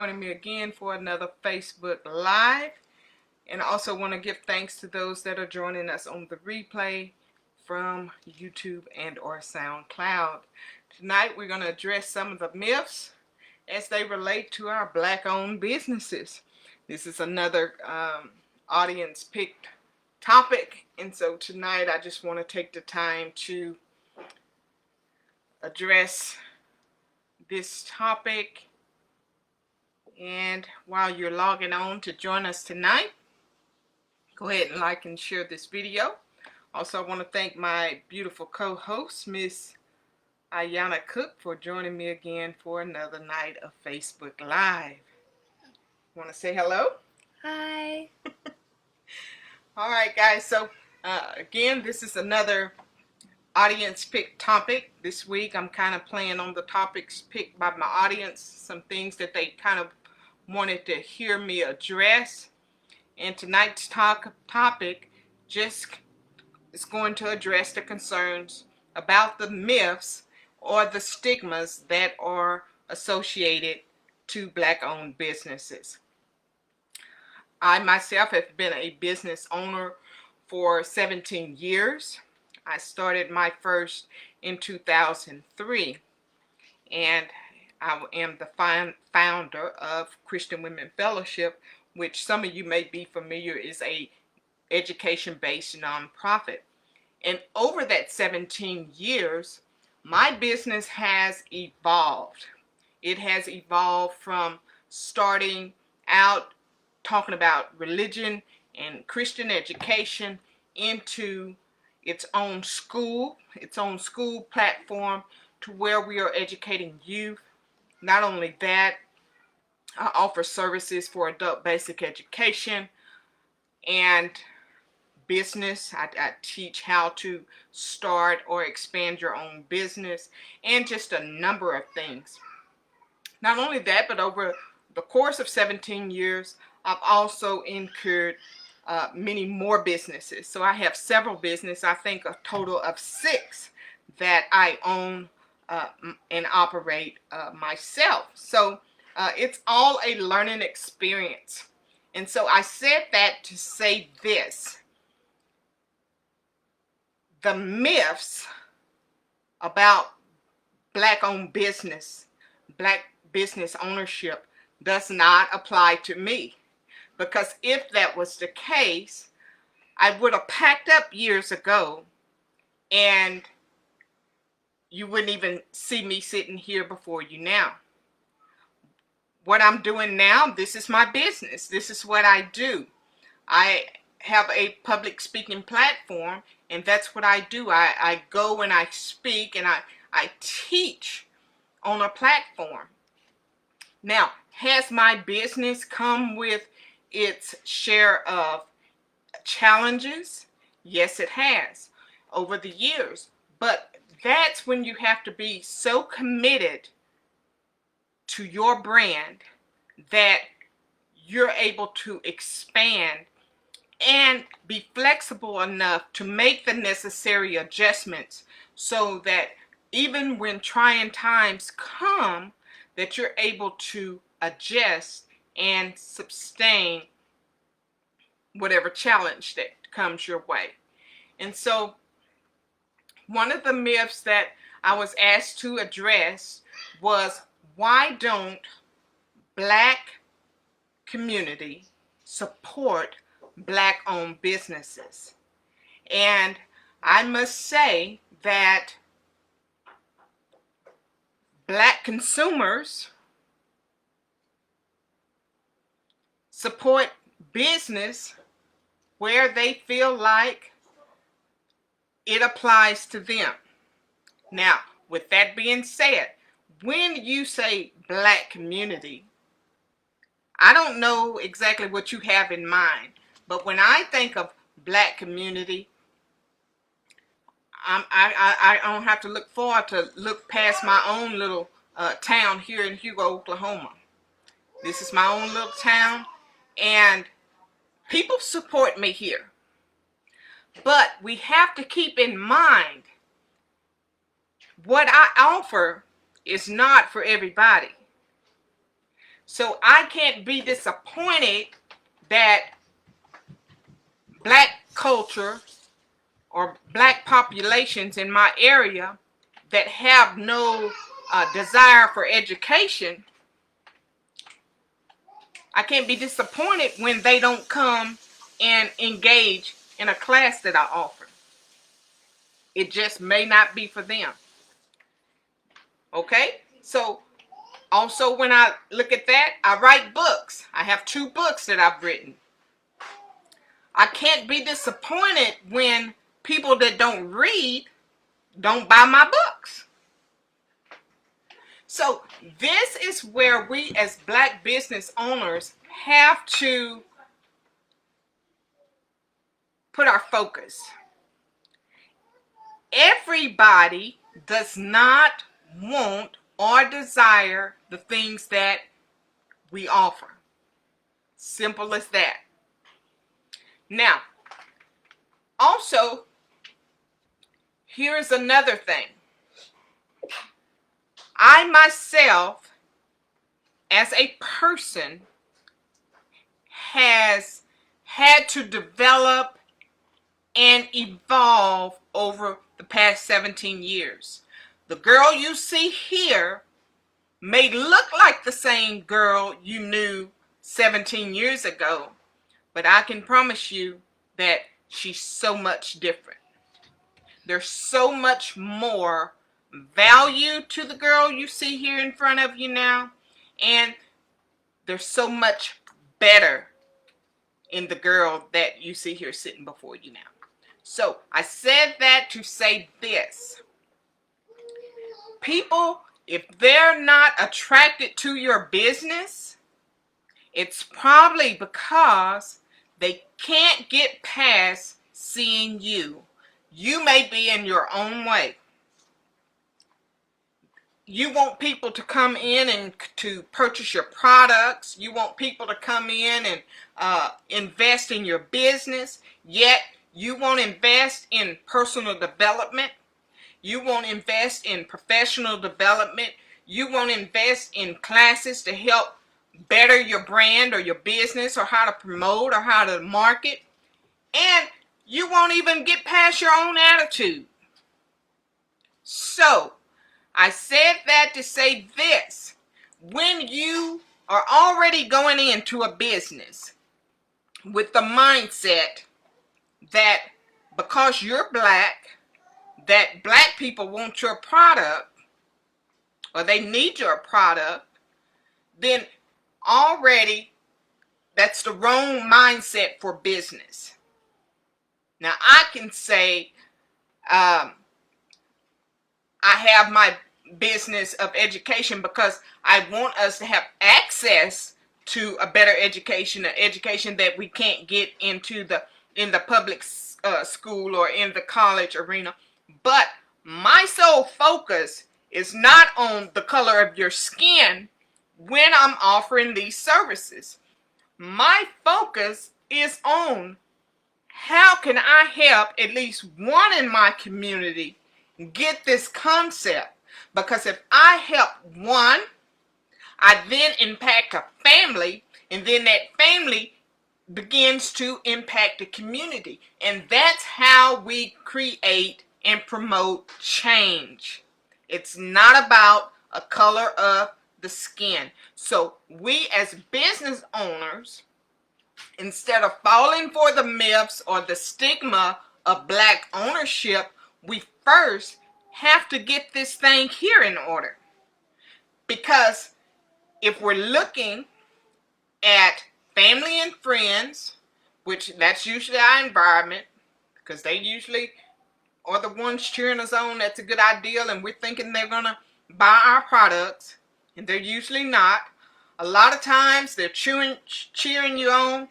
Joining me again for another Facebook Live. And I also want to give thanks to those that are joining us on the replay from YouTube and or SoundCloud. Tonight we're going to address some of the myths as they relate to our Black-owned businesses. This is another audience-picked topic, and so tonight I just want to take the time to address this topic. And while you're logging on to join us tonight, go ahead and like and share this video. Also, I want to thank my beautiful co-host, Miss Ayana Cook, for joining me again for another night of Facebook Live. Want to say hello? Hi. All right, guys. So, again, this is another audience picked topic. This week, I'm kind of playing on the topics picked by my audience, some things that they kind of wanted to hear me address. And tonight's topic just is going to address the concerns about the myths or the stigmas that are associated to Black-owned businesses. I myself have been a business owner for 17 years. I started my first in 2003, and I am the founder of Christian Women Fellowship, which some of you may be familiar is a education-based nonprofit. And over that 17 years, my business has evolved. It has evolved from starting out talking about religion and Christian education into its own school platform, to where we are educating youth. Not only that, I offer services for adult basic education and business. I teach how to start or expand your own business, and just a number of things. Not only that, but over the course of 17 years, I've also incurred many more businesses. So I have several businesses, I think a total of 6 that I own and operate myself. So it's all a learning experience. And so I said that to say this: the myths about Black-owned business, Black business ownership, does not apply to me. Because if that was the case, I would have packed up years ago, and you wouldn't even see me sitting here before you now. What I'm doing now, this is my business. This is what I do. I have a public speaking platform, and that's what I do. I go and I speak and I teach on a platform. Now, has my business come with its share of challenges? Yes, it has, over the years. But that's when you have to be so committed to your brand that you're able to expand and be flexible enough to make the necessary adjustments, so that even when trying times come, that you're able to adjust and sustain whatever challenge that comes your way. And so one of the myths that I was asked to address was, why don't Black community support Black-owned businesses? And I must say that Black consumers support business where they feel like it applies to them. Now, with that being said, when you say Black community, I don't know exactly what you have in mind, but when I think of Black community, I don't have to look forward to look past my own little town here in Hugo, Oklahoma. This is my own little town, and people support me here. But we have to keep in mind, what I offer is not for everybody. So I can't be disappointed that black culture or black populations in my area that have no desire for education, I can't be disappointed when they don't come and engage in a class that I offer. It just may not be for them. Okay? So also when I look at that, I write books. I have 2 books that I've written. I can't be disappointed when people that don't read don't buy my books. So this is where we as black business owners have to put our focus. Everybody does not want or desire the things that we offer. Simple as that. Now, also, here's another thing. I myself, as a person, has had to develop and evolve over the past 17 years. The girl you see here may look like the same girl you knew 17 years ago, but I can promise you that she's so much different. There's so much more value to the girl you see here in front of you now, and there's so much better in the girl that you see here sitting before you now. So I said that to say this. People, if they're not attracted to your business, it's probably because they can't get past seeing you. You may be in your own way. You want people to come in and to purchase your products. You want people to come in and invest in your business. Yet you won't invest in personal development. You won't invest in professional development. You won't invest in classes to help better your brand or your business, or how to promote or how to market. And you won't even get past your own attitude. So I said that to say this. When you are already going into a business with the mindset that because you're black, that black people want your product or they need your product, then already that's the wrong mindset for business. Now I can say I have my business of education because I want us to have access to a better education, an education that we can't get in the public school or in the college arena. But my sole focus is not on the color of your skin when I'm offering these services. My focus is on how can I help at least one in my community get this concept. Because if I help one, I then impact a family, and then that family begins to impact the community. And that's how we create and promote change. It's not about a color of the skin. So we as business owners, instead of falling for the myths or the stigma of black ownership, we first have to get this thing here in order. Because if we're looking at family and friends, which that's usually our environment, because they usually are the ones cheering us on, that's a good idea, and we're thinking they're going to buy our products, and they're usually not. A lot of times they're cheering you on.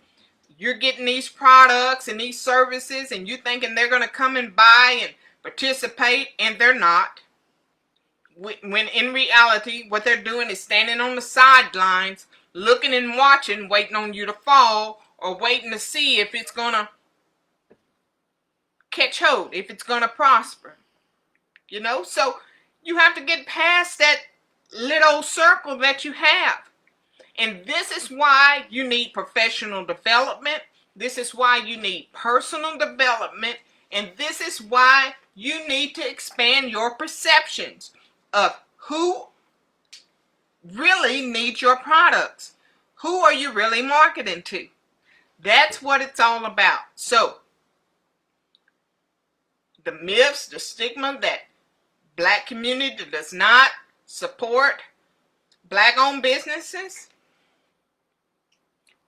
You're getting these products and these services, and you're thinking they're going to come and buy and participate, and they're not. When in reality, what they're doing is standing on the sidelines, looking and watching, waiting on you to fall, or waiting to see if it's going to catch hold, if it's going to prosper. You know, so you have to get past that little circle that you have. And this is why you need professional development. This is why you need personal development. And this is why you need to expand your perceptions of who really needs your products. Who are you really marketing to? That's what it's all about. So, the myths, the stigma that black community does not support black-owned businesses,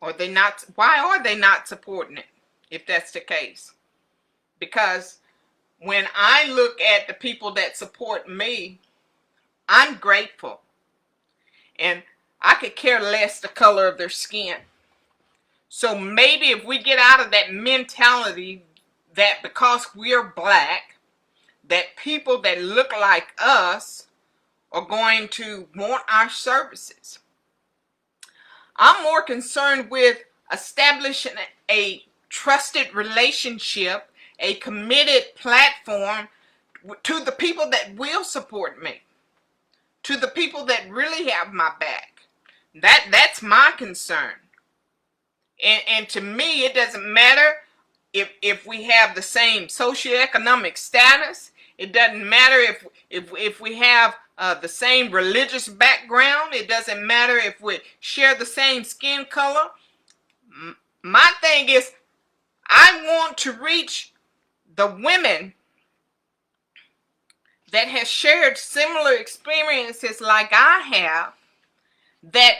or they not, why are they not supporting it if that's the case? Because when I look at the people that support me, I'm grateful. And I could care less the color of their skin. So maybe if we get out of that mentality that because we're black, that people that look like us are going to want our services. I'm more concerned with establishing a trusted relationship, a committed platform to the people that will support me, to the people that really have my back. That's my concern. And to me, it doesn't matter if we have the same socioeconomic status. It doesn't matter if we have the same religious background. It doesn't matter if we share the same skin color. My thing is, I want to reach the women that have shared similar experiences like I have, that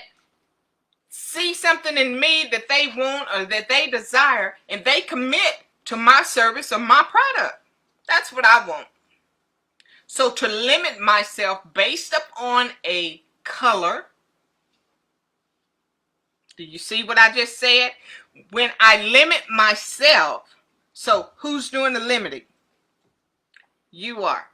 see something in me that they want or that they desire, and they commit to my service or my product. That's what I want. So to limit myself based upon a color, do you see what I just said? When I limit myself, so who's doing the limiting? You are.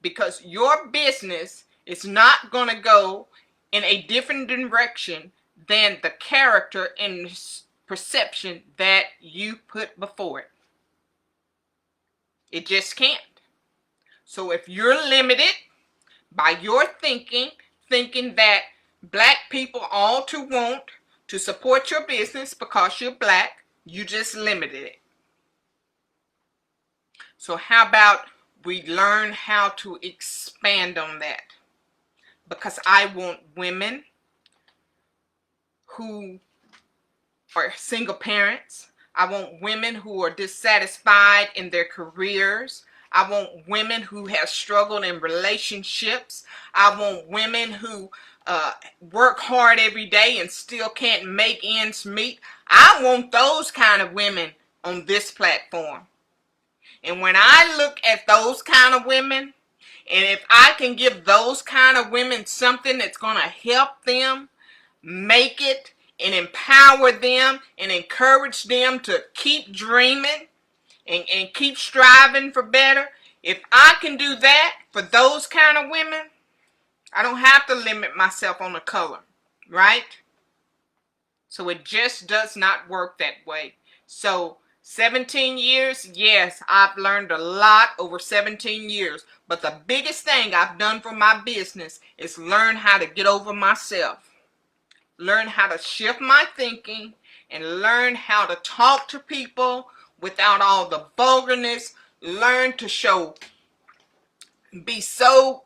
Because your business is not going to go in a different direction than the character and perception that you put before it. It just can't. So if you're limited by your thinking that black people all to want to support your business because you're black, you just limited it. So how about we learn how to expand on that? Because I want women who are single parents. I want women who are dissatisfied in their careers. I want women who have struggled in relationships. I want women who work hard every day and still can't make ends meet. I want those kind of women on this platform. And when I look at those kind of women, and if I can give those kind of women something that's going to help them make it and empower them and encourage them to keep dreaming and keep striving for better, if I can do that for those kind of women, I don't have to limit myself on the color, right? So it just does not work that way. So 17 years, yes, I've learned a lot over 17 years. But the biggest thing I've done for my business is learn how to get over myself. Learn how to shift my thinking and learn how to talk to people without all the vulgarness. Learn to be so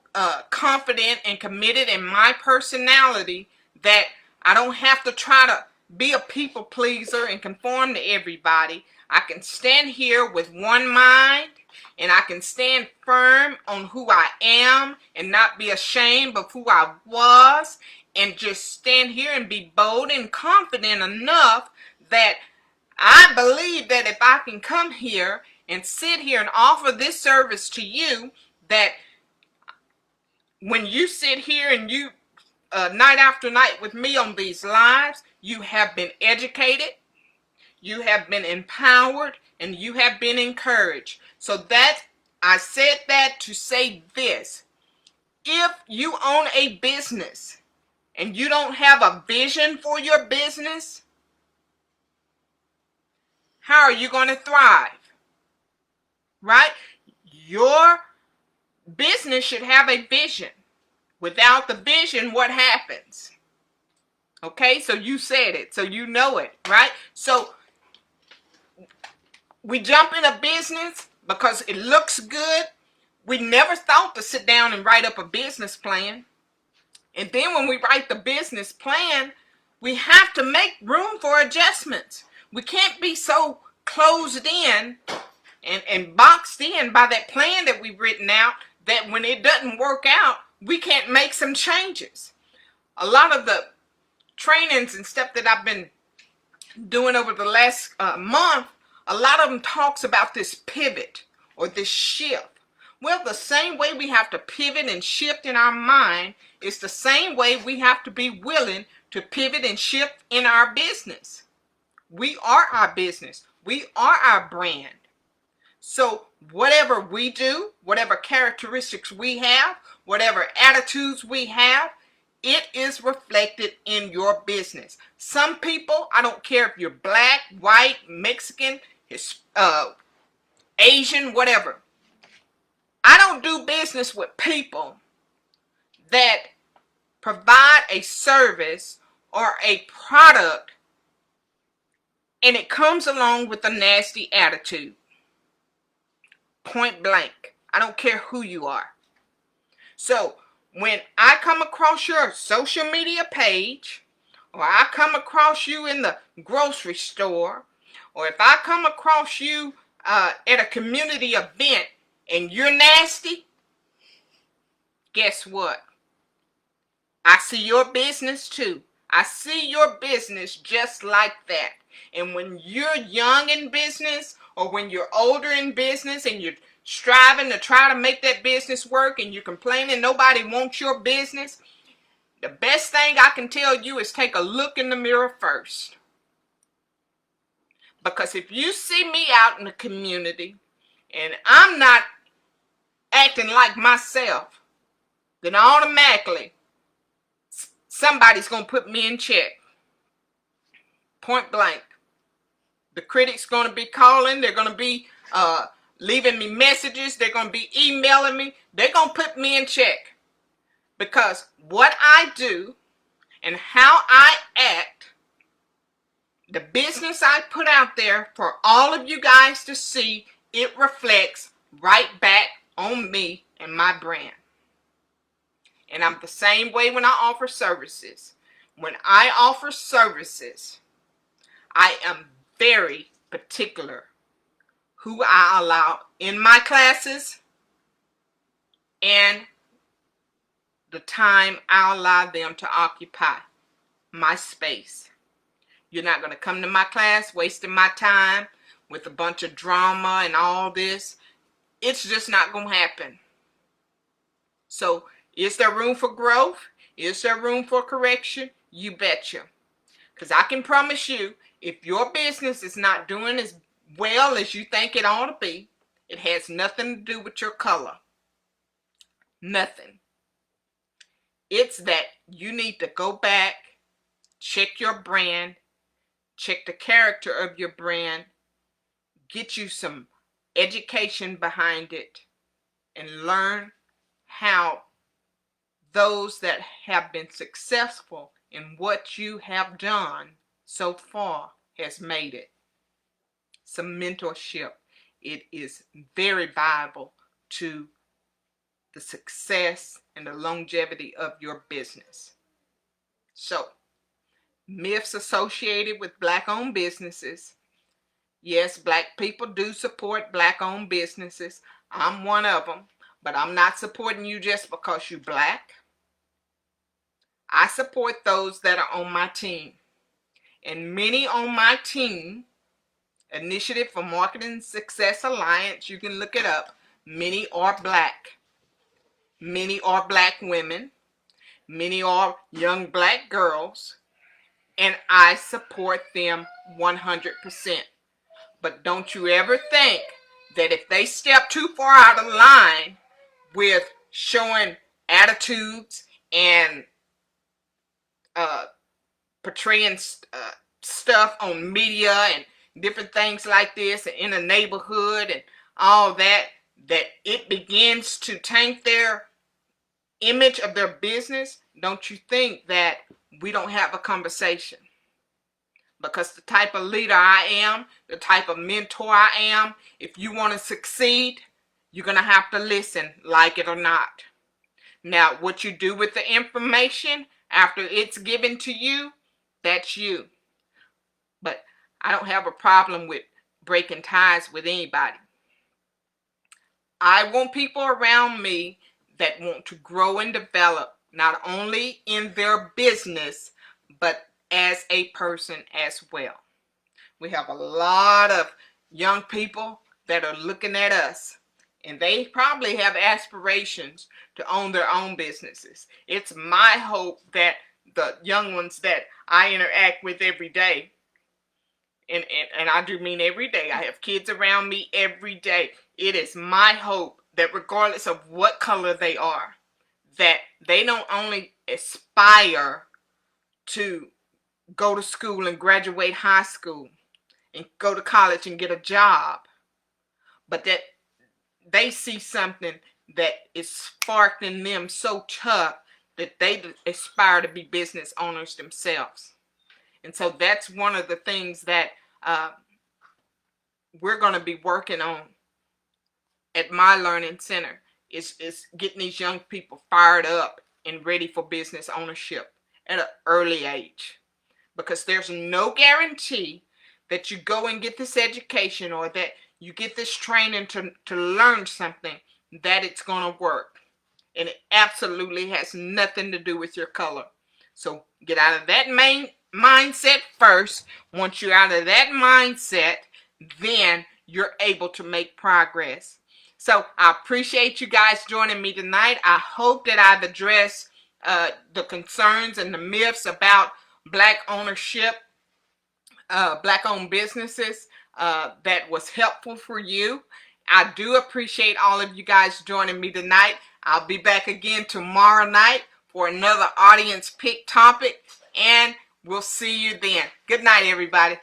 confident and committed in my personality that I don't have to try to be a people pleaser and conform to everybody. I can stand here with one mind, and I can stand firm on who I am and not be ashamed of who I was, and just stand here and be bold and confident enough that I believe that if I can come here and sit here and offer this service to you, that when you sit here and you night after night with me on these lives, you have been educated, you have been empowered, and you have been encouraged. So that I said that to say this: if you own a business and you don't have a vision for your business, how are you going to thrive? Right? Your business should have a vision. Without the vision, what happens? Okay, so you said it, so you know it, right? So we jump in a business because it looks good. We never thought to sit down and write up a business plan. And then when we write the business plan, we have to make room for adjustments. We can't be so closed in and boxed in by that plan that we've written out that when it doesn't work out, we can't make some changes. A lot of the trainings and stuff that I've been doing over the last month, a lot of them talks about this pivot or this shift. Well, the same way we have to pivot and shift in our mind is the same way we have to be willing to pivot and shift in our business. We are our business. We are our brand. So whatever we do, whatever characteristics we have, whatever attitudes we have, it is reflected in your business. Some people, I don't care if you're black, white, Mexican, Asian, whatever. I don't do business with people that provide a service or a product and it comes along with a nasty attitude. Point blank. I don't care who you are. So when I come across your social media page, or I come across you in the grocery store, or if I come across you at a community event and you're nasty, guess what? I see your business too. I see your business just like that. And when you're young in business, or when you're older in business and you're striving to try to make that business work and you're complaining nobody wants your business, the best thing I can tell you is take a look in the mirror first. Because if you see me out in the community and I'm not acting like myself, then automatically somebody's going to put me in check. Point blank. The critics going to be calling. They're going to be leaving me messages. They're going to be emailing me. They're going to put me in check. Because what I do and how I act, the business I put out there for all of you guys to see, it reflects right back on me and my brand. And I'm the same way when I offer services. When I offer services, I am very particular who I allow in my classes and the time I allow them to occupy my space. You're not going to come to my class wasting my time with a bunch of drama and all this. It's just not going to happen. So, is there room for growth? Is there room for correction? You betcha. Because I can promise you, if your business is not doing as well as you think it ought to be, it has nothing to do with your color. Nothing. It's that you need to go back, check your brand, check the character of your brand, get you some education behind it, and learn how those that have been successful in what you have done so far has made it. Some mentorship. It is very viable to the success and the longevity of your business. So, myths associated with black-owned businesses. Yes, black people do support black-owned businesses. I'm one of them, but I'm not supporting you just because you're black. I support those that are on my team. And many on my team, Initiative for Marketing Success Alliance, you can look it up, many are black. Many are black women. Many are young black girls. And I support them 100%. But don't you ever think that if they step too far out of line with showing attitudes and portraying stuff on media and different things like this and in a neighborhood and all that, that it begins to taint their image of their business, don't you think that we don't have a conversation. Because the type of leader I am, the type of mentor I am, if you want to succeed, you're going to have to listen, like it or not. Now, what you do with the information after it's given to you, that's you. But I don't have a problem with breaking ties with anybody. I want people around me that want to grow and develop, not only in their business, but as a person as well. We have a lot of young people that are looking at us, and they probably have aspirations to own their own businesses. It's my hope that the young ones that I interact with every day, and I do mean every day, I have kids around me every day. It is my hope that regardless of what color they are, that they don't only aspire to go to school and graduate high school and go to college and get a job, but that they see something that is sparked in them so tough that they aspire to be business owners themselves. And so that's one of the things that we're going to be working on at my learning center is getting these young people fired up and ready for business ownership at an early age. Because there's no guarantee that you go and get this education or that you get this training to learn something that it's going to work. And it absolutely has nothing to do with your color. So get out of that main mindset first. Once you're out of that mindset, then you're able to make progress. So I appreciate you guys joining me tonight. I hope that I've addressed the concerns and the myths about Black ownership, Black-owned businesses, that was helpful for you. I do appreciate all of you guys joining me tonight. I'll be back again tomorrow night for another audience pick topic, and we'll see you then. Good night, everybody.